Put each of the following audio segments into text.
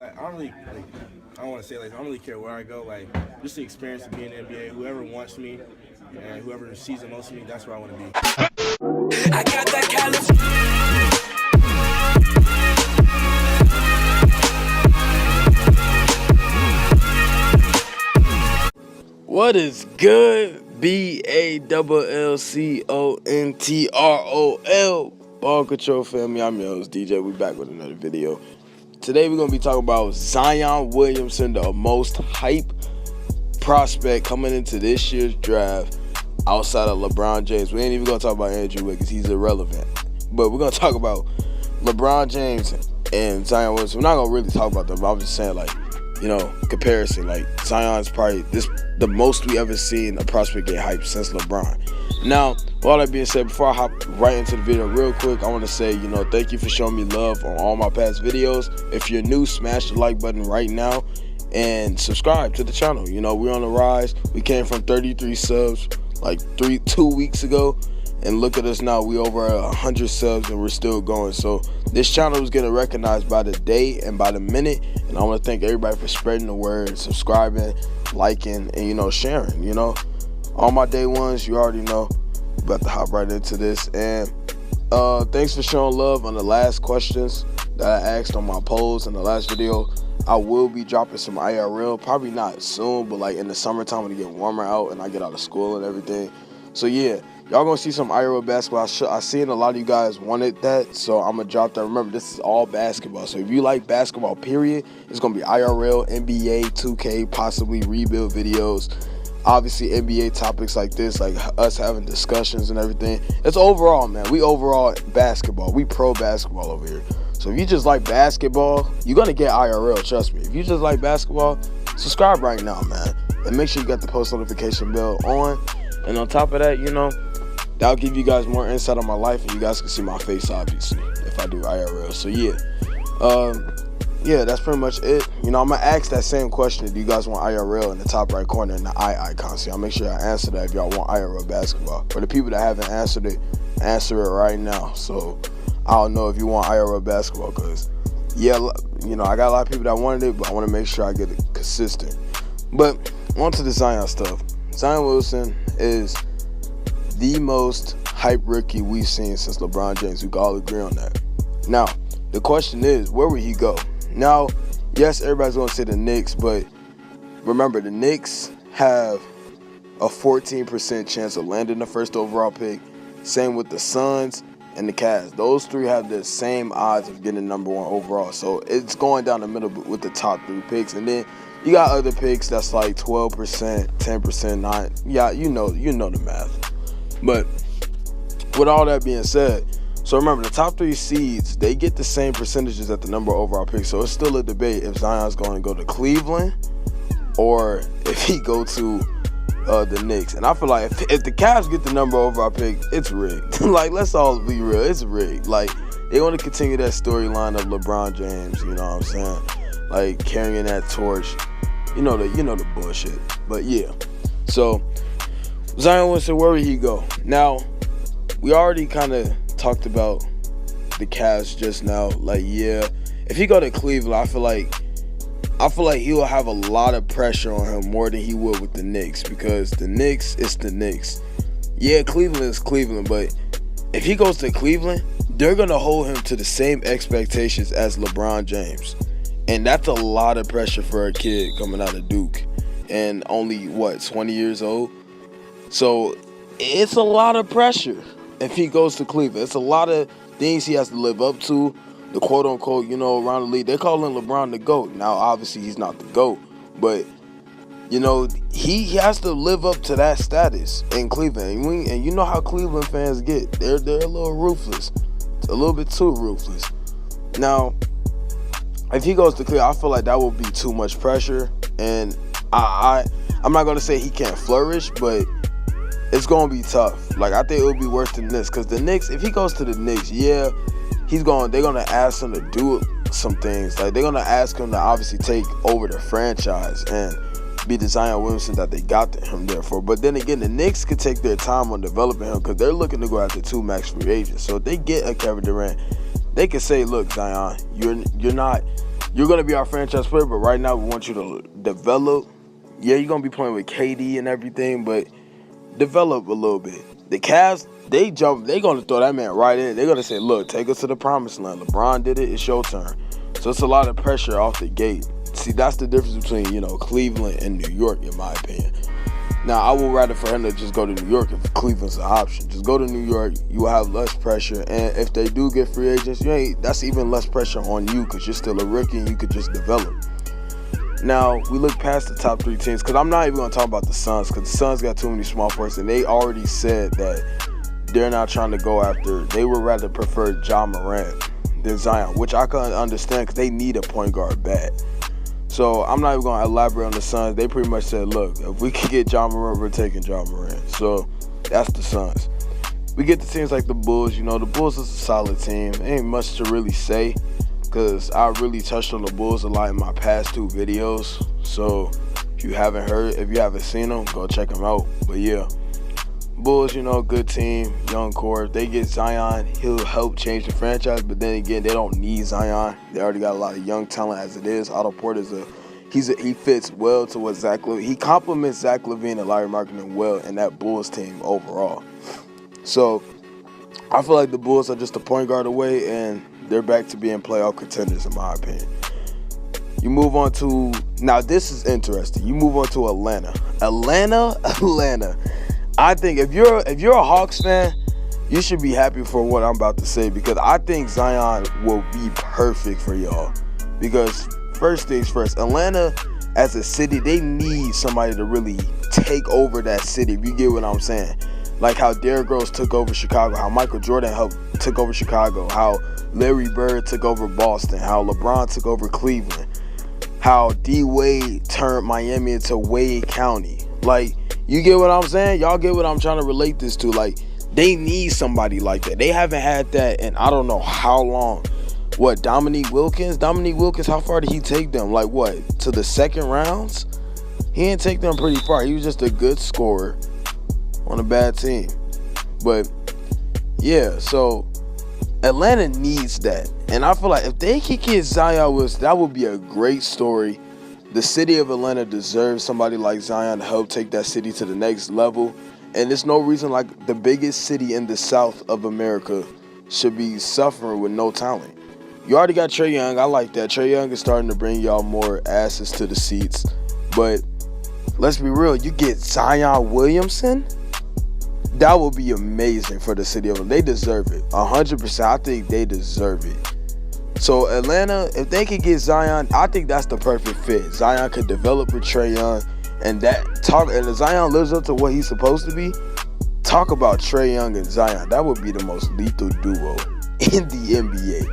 I don't really I don't want to say I don't really care where I go. Just the experience of being in the NBA. Whoever wants me and whoever sees the most of me, that's where I want to be. I got that What is good? BALLCONTROL Ball Control family. I'm your host DJ. We back with another video. Today we're gonna be talking about Zion Williamson, the most hype prospect coming into this year's draft outside of LeBron James. We ain't even gonna talk about Andrew Wiggins, he's irrelevant. But we're gonna talk about LeBron James and Zion Williamson. We're not gonna really talk about them, but I'm just saying, comparison. Zion's probably the most we ever seen a prospect get hyped since LeBron. Now, with all that being said, before I hop right into the video real quick, I want to say, thank you for showing me love on all my past videos. If you're new, smash the like button right now and subscribe to the channel. We're on the rise. We came from 33 subs 2 weeks ago, and look at us now. We over 100 subs and we're still going. So this channel is getting recognized by the day and by the minute, and I want to thank everybody for spreading the word, subscribing, liking, and sharing. All my day ones, you already know. About to hop right into this, and thanks for showing love on the last questions that I asked on my polls in the last video. I will be dropping some IRL, probably not soon, but in the summertime when it get warmer out and I get out of school and everything. So yeah, y'all gonna see some IRL basketball. I seen a lot of you guys wanted that, so I'm gonna drop that. Remember, this is all basketball, so if you like basketball period, it's gonna be IRL, NBA, 2K, possibly rebuild videos. Obviously, NBA topics like this, like us having discussions and everything. It's overall, man. We overall basketball. We pro basketball over here. So if you just like basketball, you're going to get IRL, trust me. If you just like basketball, subscribe right now, man. And make sure you got the post notification bell on. And on top of that, that'll give you guys more insight on my life. And you guys can see my face, obviously, if I do IRL. So yeah. Yeah, that's pretty much it. I'm going to ask that same question. Do you guys want IRL in the top right corner in the I icon? So I'll make sure I answer that if y'all want IRL basketball. For the people that haven't answered it, answer it right now. So I don't know if you want IRL basketball because, yeah, I got a lot of people that wanted it, but I want to make sure I get it consistent. But on to the Zion stuff. Zion Wilson is the most hype rookie we've seen since LeBron James. We can all agree on that. Now, the question is, where would he go? Now, yes, everybody's going to say the Knicks, but remember, the Knicks have a 14% chance of landing the first overall pick. Same with the Suns and the Cavs. Those three have the same odds of getting number one overall. So it's going down the middle with the top three picks. And then you got other picks that's like 12%, 10%, 9%. Yeah, you know the math. But with all that being said, so remember, the top three seeds, they get the same percentages at the number overall pick. So it's still a debate if Zion's going to go to Cleveland or if he go to the Knicks. And I feel like if the Cavs get the number overall pick, it's rigged. Let's all be real. It's rigged. They want to continue that storyline of LeBron James, you know what I'm saying? Carrying that torch. You know the bullshit. But yeah. So Zion Wilson, where would he go? Now, we already kind of talked about the Cavs just now. If he go to Cleveland, I feel like he will have a lot of pressure on him more than he would with the Knicks, because the Knicks is the Knicks. Yeah, Cleveland is Cleveland, but if he goes to Cleveland, they're gonna hold him to the same expectations as LeBron James, and that's a lot of pressure for a kid coming out of Duke and only 20 years old. So it's a lot of pressure. If he goes to Cleveland, it's a lot of things he has to live up to. The quote-unquote, around the league, they're calling LeBron the GOAT. Now, obviously, he's not the GOAT, but, he has to live up to that status in Cleveland. And you know how Cleveland fans get. They're a little ruthless, a little bit too ruthless. Now, if he goes to Cleveland, I feel like that will be too much pressure. And I'm not going to say he can't flourish, but it's going to be tough. I think it would be worse than this, because the Knicks, if he goes to the Knicks, yeah, they're going to ask him to do some things. They're going to ask him to obviously take over the franchise and be the Zion Williamson that they got him there for. But then again, the Knicks could take their time on developing him because they're looking to go after 2 max free agents. So if they get a Kevin Durant, they could say, look, Zion, you're not you're going to be our franchise player, but right now we want you to develop. Yeah, you're going to be playing with KD and everything, but develop a little bit. The Cavs, they're going to throw that man right in. They're going to say, look, take us to the promised land. LeBron did it. It's your turn. So it's a lot of pressure off the gate. See, that's the difference between, Cleveland and New York, in my opinion. Now, I would rather for him to just go to New York if Cleveland's an option. Just go to New York. You will have less pressure. And if they do get free agents, that's even less pressure on you because you're still a rookie and you could just develop. Now, we look past the top 3 teams because I'm not even going to talk about the Suns because the Suns got too many small forwards, and they already said that they're not trying to go after. They would rather prefer Ja Morant than Zion, which I can understand because they need a point guard bad. So I'm not even going to elaborate on the Suns. They pretty much said, look, if we can get Ja Morant, we're taking Ja Morant. So that's the Suns. We get to teams like the Bulls. The Bulls is a solid team. Ain't much to really say because I really touched on the Bulls a lot in my past 2 videos. So if you haven't seen them, go check them out. But yeah, Bulls, good team, young core. If they get Zion, he'll help change the franchise. But then again, they don't need Zion. They already got a lot of young talent as it is. Otto Porter's he fits well to what Zach LaVine. He complements Zach LaVine and Larry Markkinen well in that Bulls team overall. So I feel like the Bulls are just a point guard away, and they're back to being playoff contenders, in my opinion. You move on to, now this is interesting. You move on to Atlanta. Atlanta. I think if you're a Hawks fan, you should be happy for what I'm about to say because I think Zion will be perfect for y'all. Because first things first, Atlanta as a city, they need somebody to really take over that city, if you get what I'm saying. Like how Derrick Rose took over Chicago, how Michael Jordan took over Chicago, how Larry Bird took over Boston, how LeBron took over Cleveland, how D-Wade turned Miami into Wade County. Like, you get what I'm saying? Y'all get what I'm trying to relate this to? Like, they need somebody like that. They haven't had that in I don't know how long. What, Dominique Wilkins? How far did he take them? Like, what, to the second rounds? He didn't take them pretty far. He was just a good scorer on a bad team. But, yeah, so Atlanta needs that. And I feel like if they could get Zion Williamson, that would be a great story. The city of Atlanta deserves somebody like Zion to help take that city to the next level. And there's no reason like the biggest city in the South of America should be suffering with no talent. You already got Trae Young. I like that. Trae Young is starting to bring y'all more asses to the seats. But let's be real. You get Zion Williamson? That would be amazing for the city of Atlanta. They deserve it. 100%. I think they deserve it. So Atlanta, if they could get Zion, I think that's the perfect fit. Zion could develop with Trae Young, and if Zion lives up to what he's supposed to be, talk about Trae Young and Zion. That would be the most lethal duo in the NBA.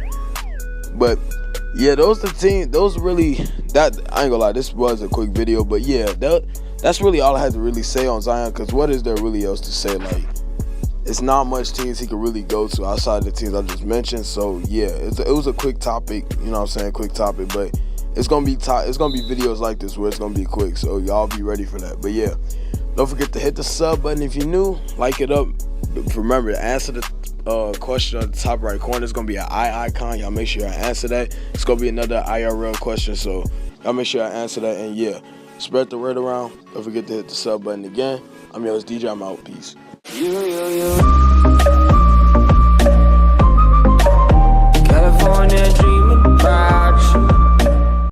But yeah, those really, that I ain't gonna lie, this was a quick video, but yeah, that's really all I had to really say on Zion, because what is there really else to say? Like, it's not much teams he could really go to outside the teams I just mentioned. So yeah, it was a quick topic, you know what I'm saying, quick topic, but it's gonna be videos like this where it's gonna be quick, so y'all be ready for that. But yeah, don't forget to hit the sub button if you're new, like it up. Remember to answer the question on the top right corner. It's gonna be an eye icon. Y'all make sure I answer that. It's gonna be another IRL question, so y'all make sure I answer that. And yeah, spread the word around. Don't forget to hit the sub button again. I'm your host DJ. I'm out. Peace. California.